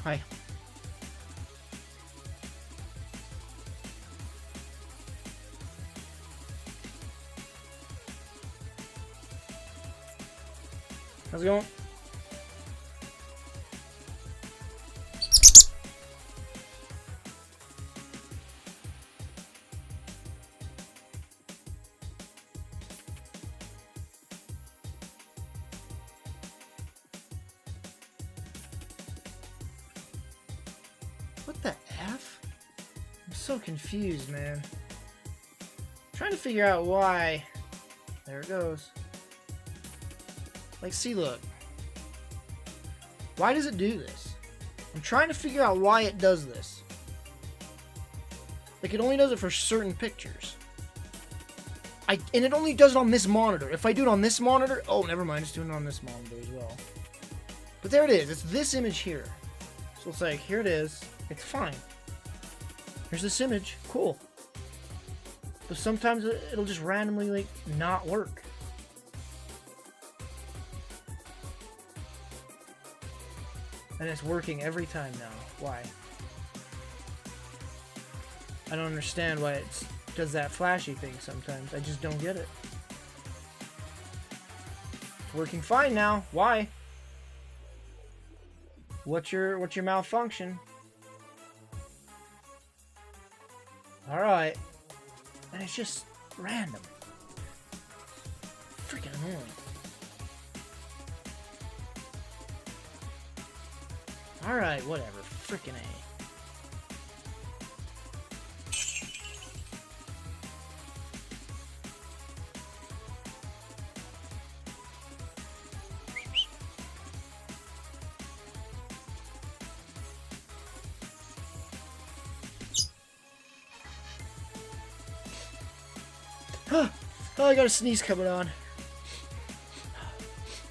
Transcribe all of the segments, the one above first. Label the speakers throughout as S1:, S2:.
S1: Hi. How's it going? What the F? I'm so confused, man. I'm trying to figure out why. There it goes. Like, see, look. Why does it do this? I'm trying to figure out why it does this. Like, it only does it for certain pictures. And it only does it on this monitor. If I do it on this monitor... Oh, never mind. It's doing it on this monitor as well. But there it is. It's this image here. So it's like, here it is. It's fine. Here's this image. Cool. But sometimes it'll just randomly, like, not work. And it's working every time now. Why? I don't understand why it does that flashy thing sometimes. I just don't get it. It's working fine now. Why? What's your malfunction? Alright. And it's just random. Freaking annoying. Alright, whatever. Frickin' A. Oh, I got a sneeze coming on.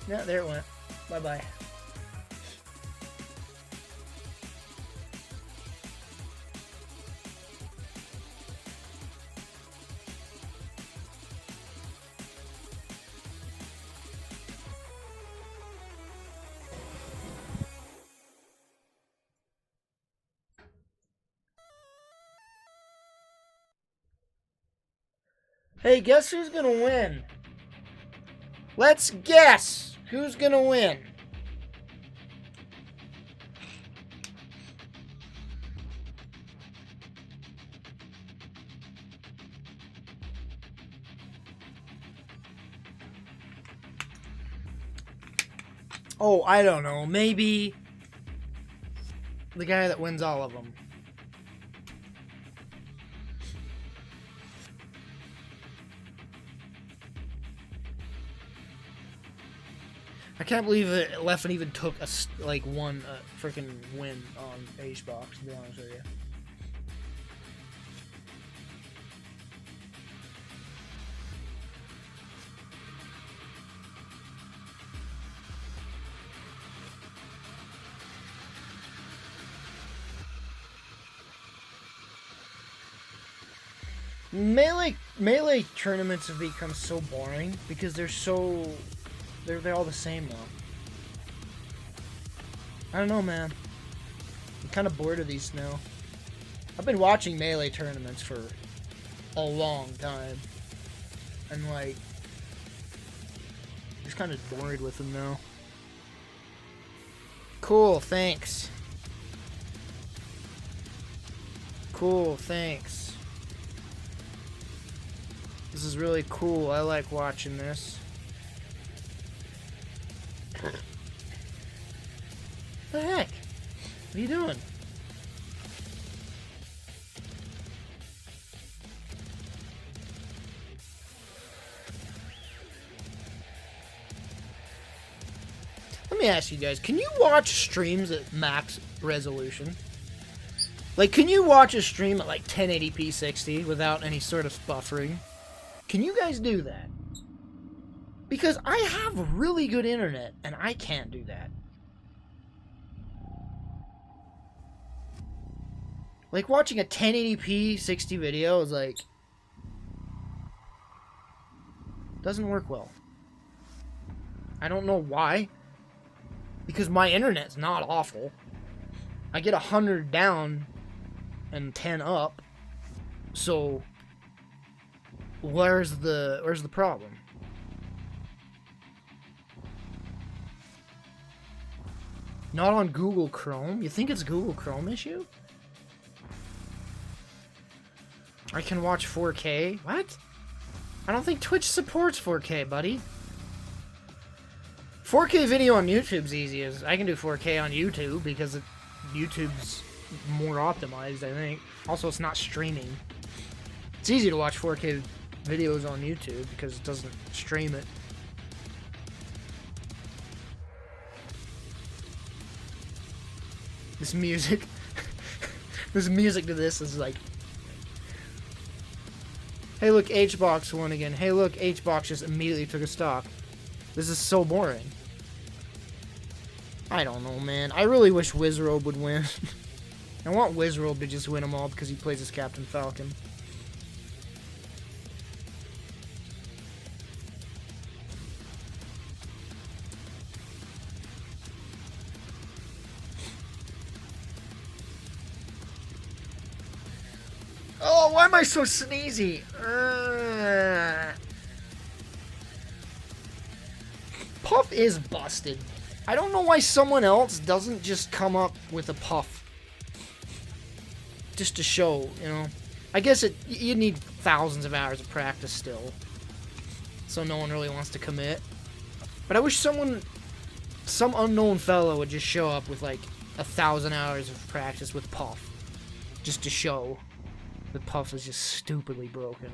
S1: Yeah, there it went. Bye-bye. Hey, guess who's gonna win? Let's guess who's gonna win. Oh, I don't know. Maybe the guy that wins all of them. I can't believe that Leffen even took a freaking win on HBox, to be honest with you. Melee tournaments have become so boring because they're all the same now. I don't know, man. I'm kind of bored of these now. I've been watching Melee tournaments for a long time, and like, I'm just kind of bored with them now. Cool, thanks. Cool, thanks. This is really cool. I like watching this. What the heck? What are you doing? Let me ask you guys, can you watch streams at max resolution? Like, can you watch a stream at like 1080p 60 without any sort of buffering? Can you guys do that? Because I have really good internet, and I can't do that. Like, watching a 1080p 60 video is like... doesn't work well. I don't know why. Because my internet's not awful. I get 100 down and 10 up. So where's the problem? Not on Google Chrome? You think it's Google Chrome issue? I can watch 4K? What? I don't think Twitch supports 4K, buddy. 4K video on YouTube's easy as I can do 4K on YouTube because YouTube's more optimized, I think. Also, it's not streaming. It's easy to watch 4K videos on YouTube because it doesn't stream it. This music, this music to this is like, hey look, HBox won again. Hey look, HBox just immediately took a stock. This is so boring. I don't know, man. I really wish Wizrobe would win. I want Wizrobe to just win them all because he plays as Captain Falcon. Oh, why am I so sneezy? Puff is busted. I don't know why someone else doesn't just come up with a Puff. Just to show, you know. I guess you need thousands of hours of practice still. So no one really wants to commit. But I wish some unknown fellow would just show up with like 1,000 hours of practice with Puff. Just to show. The Puff is just stupidly broken.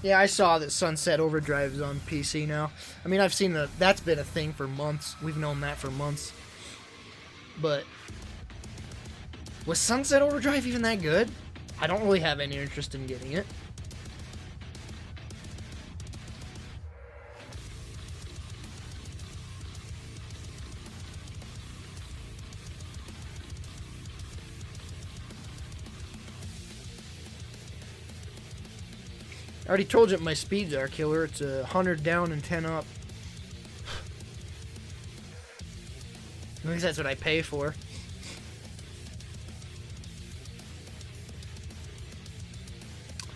S1: Yeah, I saw that Sunset Overdrive is on PC now. I mean, I've seen that's been a thing for months. We've known that for months. But was Sunset Overdrive even that good? I don't really have any interest in getting it. I already told you what my speeds are, killer. It's 100 down and 10 up. At least that's what I pay for.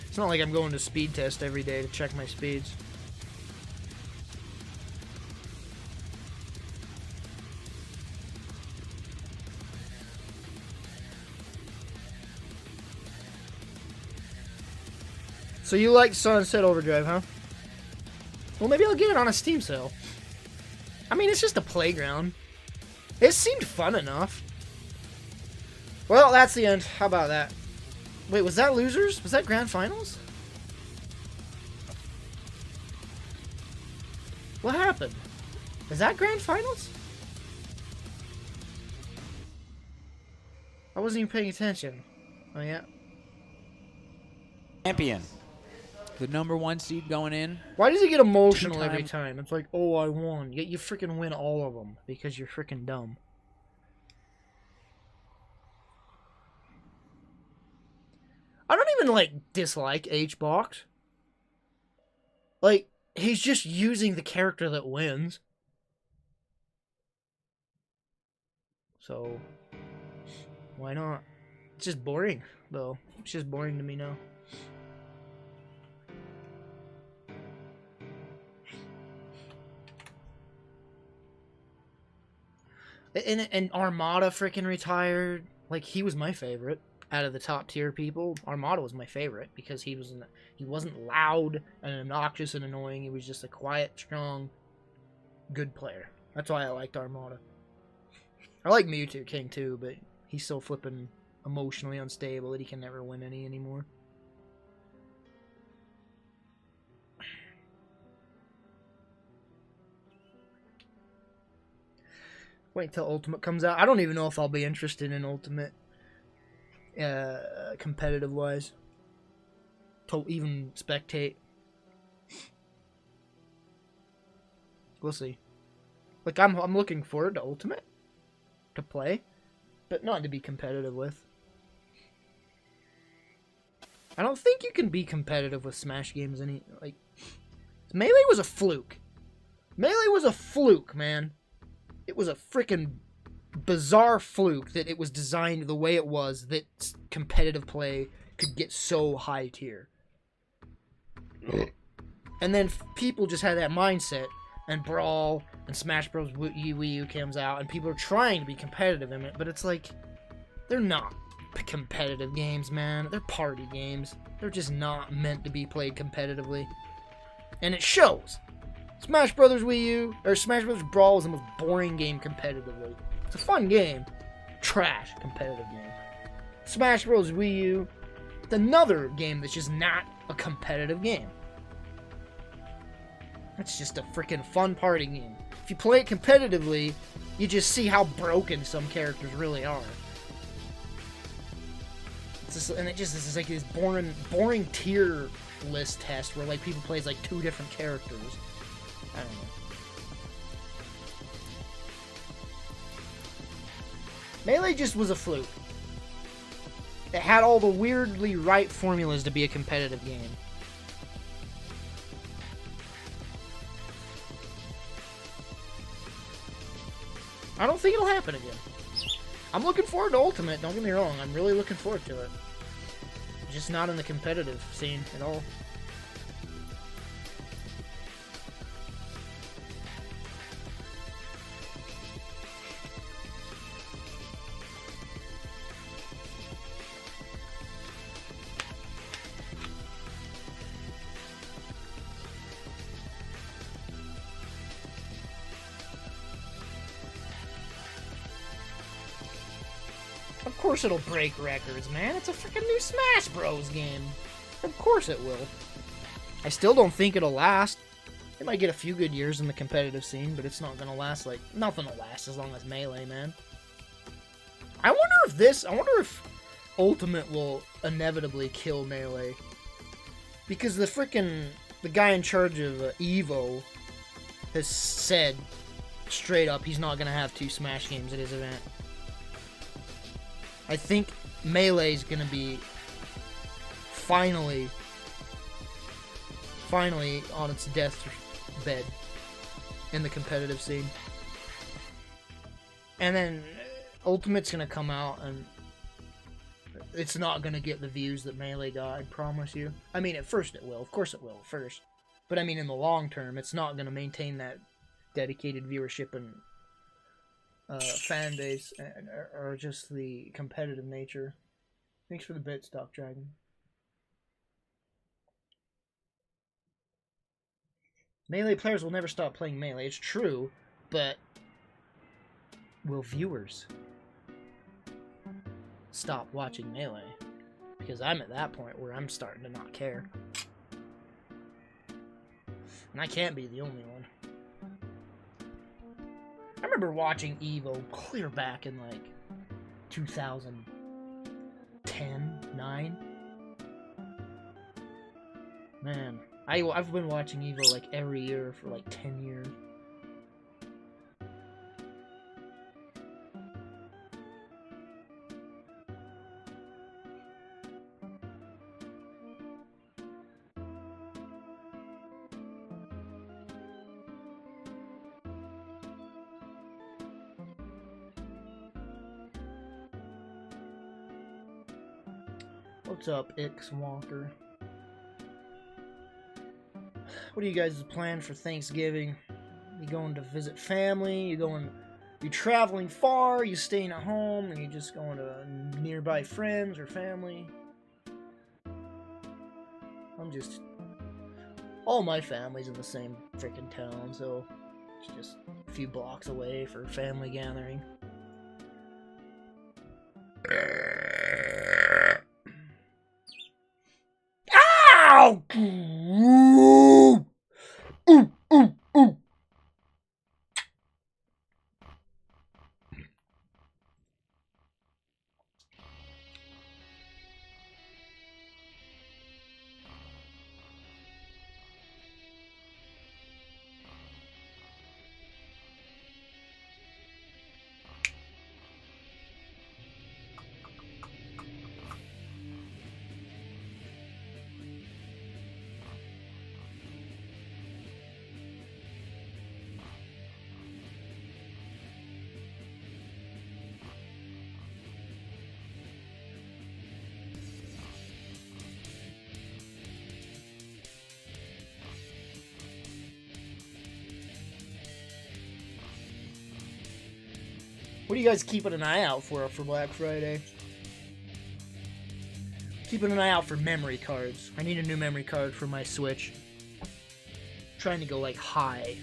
S1: It's not like I'm going to speed test every day to check my speeds. So you like Sunset Overdrive, huh? Well, maybe I'll get it on a Steam sale. I mean, it's just a playground. It seemed fun enough. Well, that's the end. How about that? Wait, was that losers? Was that grand finals? What happened? Is that grand finals? I wasn't even paying attention. Oh, yeah.
S2: Champion. The #1 seed going in.
S1: Why does he get emotional every time? It's like, oh, I won. Yet you freaking win all of them because you're freaking dumb. I don't even, like, dislike HBox. Like, he's just using the character that wins. So, why not? It's just boring, though. It's just boring to me now. And Armada freaking retired. Like, he was my favorite out of the top tier people. Armada was my favorite because he wasn't loud and obnoxious and annoying. He was just a quiet, strong, good player. That's why I liked Armada. I like Mewtwo King too, but he's so flipping emotionally unstable that he can never win any anymore. Wait till Ultimate comes out. I don't even know if I'll be interested in Ultimate, competitive wise. To even spectate. We'll see. Like I'm looking forward to Ultimate to play, but not to be competitive with. I don't think you can be competitive with Smash games any like Melee was a fluke. Melee was a fluke, man. It was a freaking bizarre fluke that it was designed the way it was, that competitive play could get so high tier. And then people just had that mindset, and Brawl and Smash Bros. Wii U comes out, and people are trying to be competitive in it, but it's like, they're not competitive games, man. They're party games. They're just not meant to be played competitively. And it shows. Smash Bros. Wii U, or Smash Bros. Brawl was the most boring game competitively. It's a fun game. Trash competitive game. Smash Bros. Wii U, it's another game that's just not a competitive game. It's just a freaking fun party game. If you play it competitively, you just see how broken some characters really are. It's just, and it's like this boring tier list test where like people play as like 2 different characters. I don't know. Melee just was a fluke. It had all the weirdly right formulas to be a competitive game. I don't think it'll happen again. I'm looking forward to Ultimate, don't get me wrong. I'm really looking forward to it. Just not in the competitive scene at all. Of course it'll break records, man. It's a freaking new Smash Bros. Game. Of course it will. I still don't think it'll last. It might get a few good years in the competitive scene, but it's not gonna last like... Nothing will last as long as Melee, man. I wonder if Ultimate will inevitably kill Melee. Because the guy in charge of EVO has said straight up he's not gonna have 2 Smash games at his event. I think Melee is going to be finally on its deathbed in the competitive scene. And then Ultimate's going to come out and it's not going to get the views that Melee got, I promise you. I mean, at first it will. Of course it will, at first. But I mean, in the long term, it's not going to maintain that dedicated viewership and fan base, or just the competitive nature. Thanks for the bits, Doc Dragon. Melee players will never stop playing Melee. It's true, but will viewers stop watching Melee? Because I'm at that point where I'm starting to not care. And I can't be the only one. I remember watching EVO clear back in like 2010, 9. Man, I've been watching EVO like every year for like 10 years. What's up, Ix Walker? What are you guys' plan for Thanksgiving? You going to visit family? You traveling far? You staying at home? Or you just going to nearby friends or family? All my family's in the same freaking town, so it's just a few blocks away for family gathering. Ow! Ooh, ooh, ooh. What are you guys keeping an eye out for Black Friday? Keeping an eye out for memory cards. I need a new memory card for my Switch. Trying to go like high,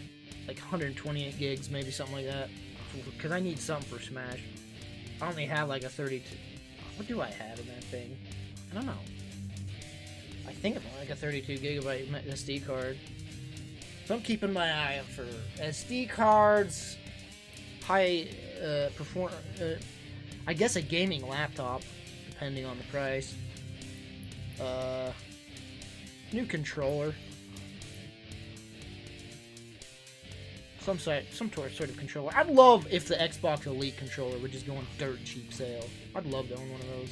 S1: like 128 gigs, maybe something like that. Because I need something for Smash. I only have like a 32. What do I have in that thing? I don't know. I think it's like a 32 gigabyte SD card. So I'm keeping my eye out for SD cards, high I guess a gaming laptop, depending on the price. New controller. Some sort of controller. I'd love if the Xbox Elite controller would just go on dirt cheap sale. I'd love to own one of those.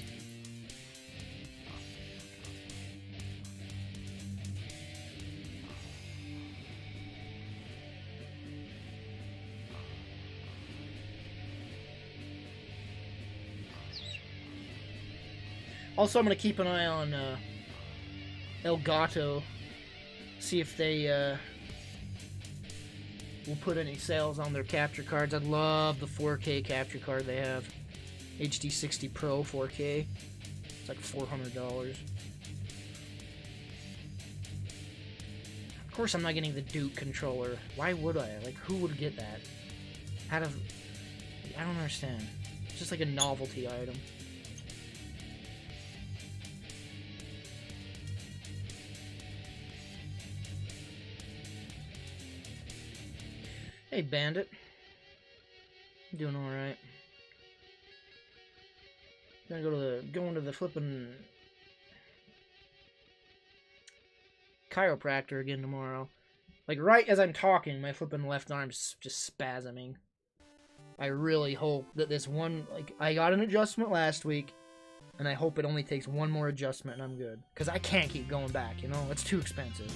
S1: Also, I'm going to keep an eye on Elgato. See if they will put any sales on their capture cards. I'd love the 4K capture card they have. HD60 Pro 4K. It's like $400. Of course, I'm not getting the Duke controller. Why would I? Like, who would get that? I don't understand. It's just like a novelty item. Hey, Bandit. I'm doing alright. Gonna go into the flippin' chiropractor again tomorrow. Like, right as I'm talking, my flippin' left arm's just spasming. I really hope that this one, like, I got an adjustment last week, and I hope it only takes one more adjustment and I'm good. Because I can't keep going back, you know? It's too expensive.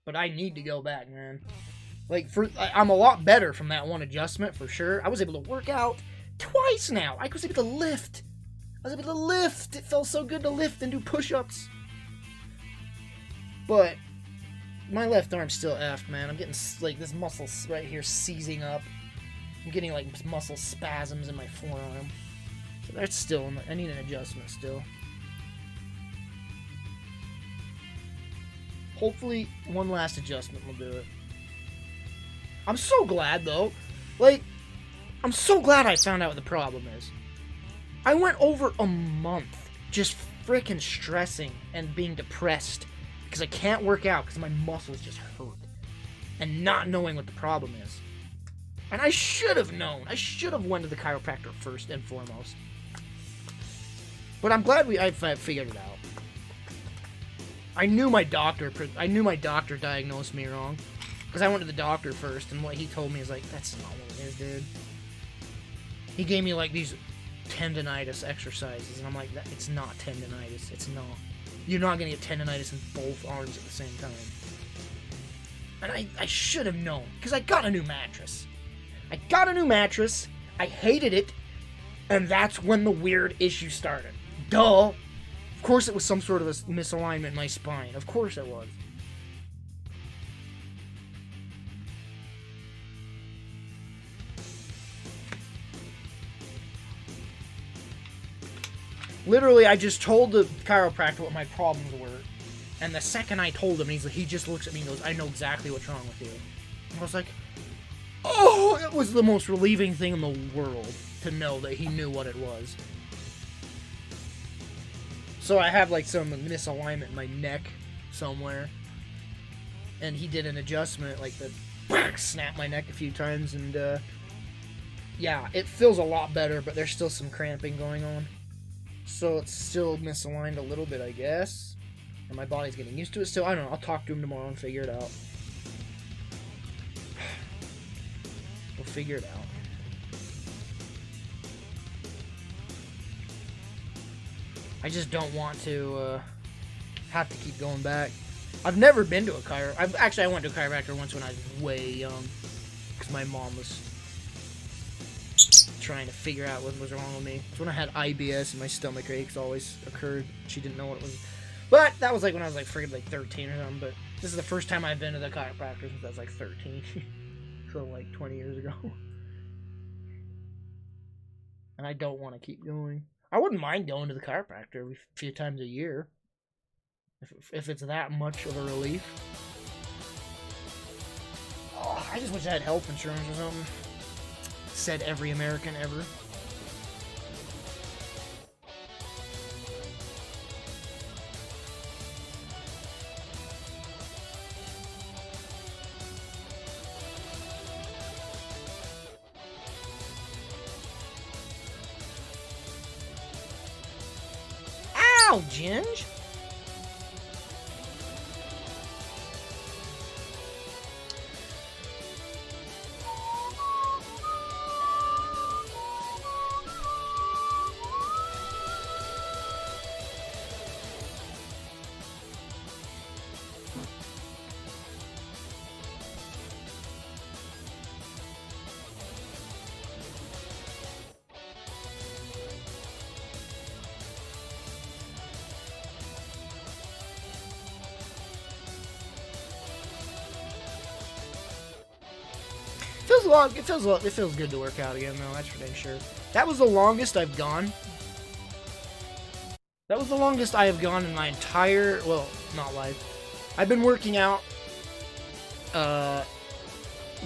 S1: But I need to go back, man. Like, I'm a lot better from that one adjustment, for sure. I was able to work out twice now. I was able to lift. It felt so good to lift and do push-ups. But my left arm's still effed, man. I'm getting, like, this muscle right here seizing up. I'm getting, like, muscle spasms in my forearm. So that's still, I need an adjustment still. Hopefully, one last adjustment will do it. I'm so glad, though. Like, I'm so glad I found out what the problem is. I went over a month just freaking stressing and being depressed because I can't work out because my muscles just hurt. And not knowing what the problem is. And I should have known. I should have went to the chiropractor first and foremost. But I'm glad I figured it out. I knew my doctor diagnosed me wrong. Because I went to the doctor first, and what he told me is like, that's not what it is, dude. He gave me like these tendonitis exercises, and I'm like, it's not tendonitis. It's not. You're not going to get tendonitis in both arms at the same time. And I should have known, because I got a new mattress. I hated it, and that's when the weird issue started. Duh. Of course it was some sort of a misalignment in my spine. Of course it was. Literally, I just told the chiropractor what my problems were. And the second I told him, he just looks at me and goes, I know exactly what's wrong with you. And I was like, oh, it was the most relieving thing in the world to know that he knew what it was. So I have like some misalignment in my neck somewhere. And he did an adjustment, like the snap my neck a few times, and yeah, it feels a lot better, but there's still some cramping going on. So it's still misaligned a little bit, I guess. And my body's getting used to it still. I don't know, I'll talk to him tomorrow and figure it out. We'll figure it out. I just don't want to have to keep going back. I've never been to a chiropractor. I went to a chiropractor once when I was way young. Because my mom was trying to figure out what was wrong with me. It's when I had IBS and my stomach aches always occurred. She didn't know what it was. But that was like when I was like freaking like 13 or something. But this is the first time I've been to the chiropractor since I was like 13. from like 20 years ago. And I don't want to keep going. I wouldn't mind going to the chiropractor every few times a year. If it's that much of a relief. Oh, I just wish I had health insurance or something. Said every American ever. Ow, Ginge! It feels good to work out again, though. That's for dang sure. That was the longest I've gone. That was the longest I have gone in my entire, well, not life. I've been working out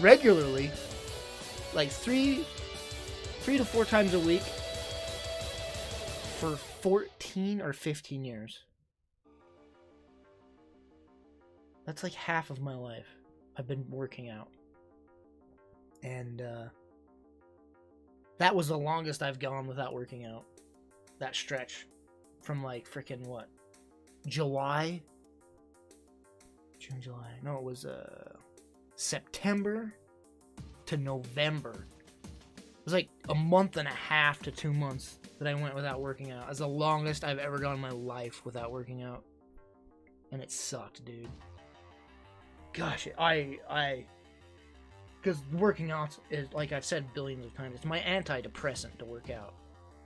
S1: regularly, like three to four times a week for 14 or 15 years. That's like half of my life. I've been working out. And that was the longest I've gone without working out. That stretch from like freaking what? July? June, July. No, it was September to November. It was like a month and a half to 2 months that I went without working out. It's the longest I've ever gone in my life without working out. And it sucked, dude. Gosh, because working out is, like I've said billions of times, it's my antidepressant to work out.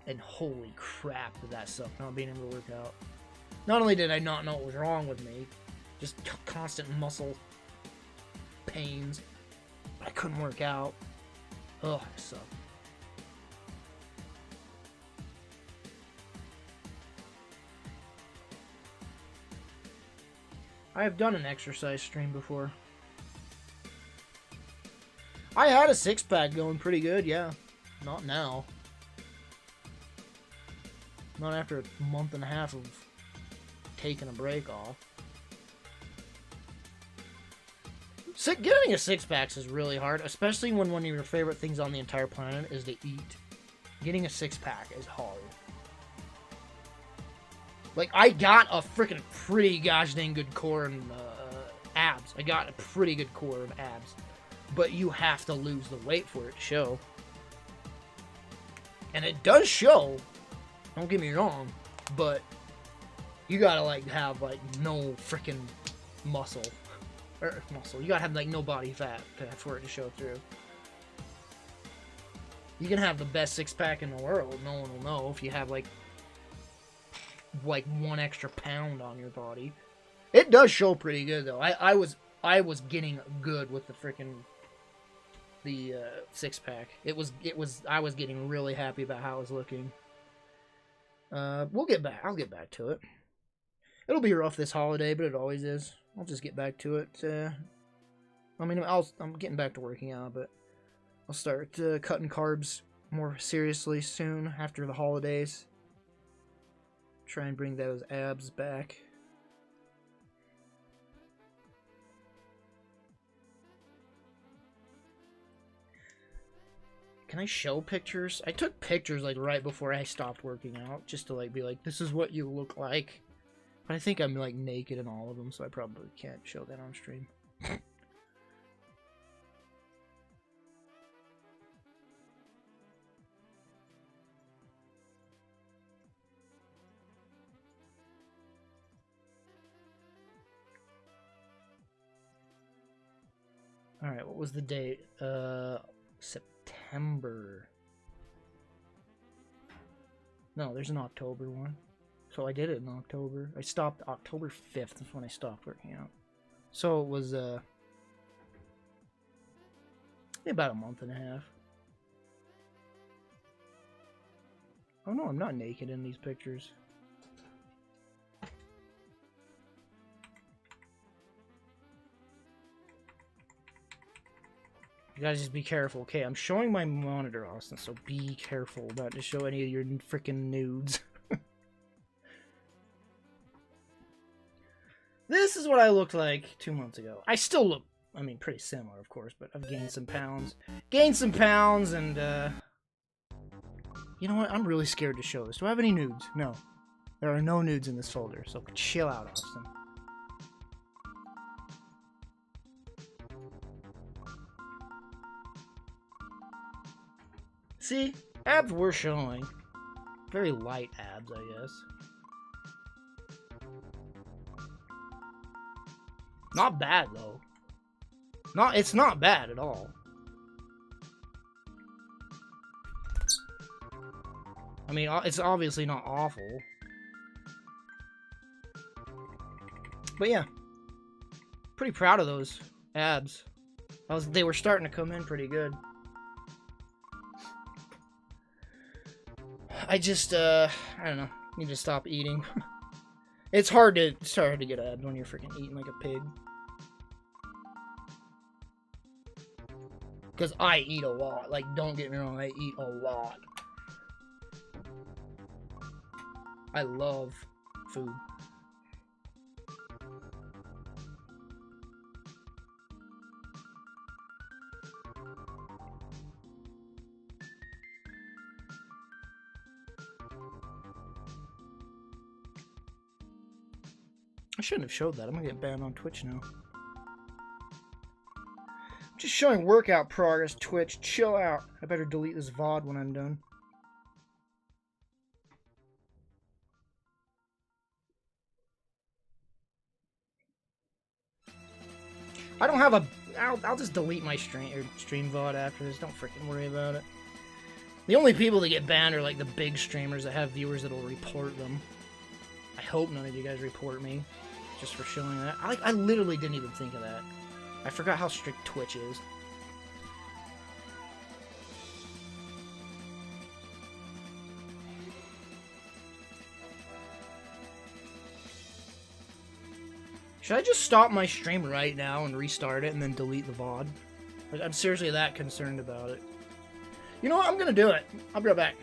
S1: And holy crap, did that suck, not being able to work out. Not only did I not know what was wrong with me, just constant muscle pains, but I couldn't work out. Ugh, it sucked. I have done an exercise stream before. I had a six-pack going pretty good, yeah. Not now. Not after a month and a half of taking a break off. Getting a six-pack is really hard, especially when one of your favorite things on the entire planet is to eat. Getting a six-pack is hard. Like, I got a freaking pretty gosh dang good core and abs. I got a pretty good core of abs. But you have to lose the weight for it to show. And it does show. Don't get me wrong. But you gotta, like, have, like, no freaking muscle. You gotta have, like, no body fat for it to show through. You can have the best six-pack in the world. No one will know if you have, like 1 extra pound on your body. It does show pretty good, though. I was getting good with the freaking six-pack. I was getting really happy about how it was looking. I'll get back to it. It'll be rough this holiday, but it always is. I'll just get back to it. I'm getting back to working out, but I'll start cutting carbs more seriously soon after the holidays. Try and bring those abs back. Can I show pictures? I took pictures like right before I stopped working out, just to like be like, this is what you look like. But I think I'm like naked in all of them, so I probably can't show that on stream. Alright, what was the date? September. No, there's an October one. So I did it in October. I stopped October 5th is when I stopped working out. So it was Maybe about a month and a half. Oh no, I'm not naked in these pictures. You guys just be careful. Okay, I'm showing my monitor, Austin, so be careful not to show any of your freaking nudes. This is what I looked like 2 months ago. I still look, I mean, pretty similar, of course, but I've gained some pounds. And, you know what? I'm really scared to show this. Do I have any nudes? No. There are no nudes in this folder, so chill out, Austin. See? Abs were showing. Very light abs, I guess. Not bad, though. It's not bad at all. I mean, it's obviously not awful. But yeah. Pretty proud of those abs. They were starting to come in pretty good. I just, I don't know. Need to stop eating. It's hard to get abs when you're freaking eating like a pig. Because I eat a lot. Like, don't get me wrong, I eat a lot. I love food. I shouldn't have showed that. I'm gonna get banned on Twitch now. I'm just showing workout progress, Twitch. Chill out. I better delete this VOD when I'm done. I don't have a... I'll just delete my stream VOD after this. Don't freaking worry about it. The only people that get banned are like the big streamers that have viewers that'll report them. I hope none of you guys report me just for showing that. I literally didn't even think of that. I forgot how strict Twitch is. Should I just stop my stream right now and restart it and then delete the VOD? Like, I'm seriously that concerned about it. You know what? I'm gonna do it. I'll be right back.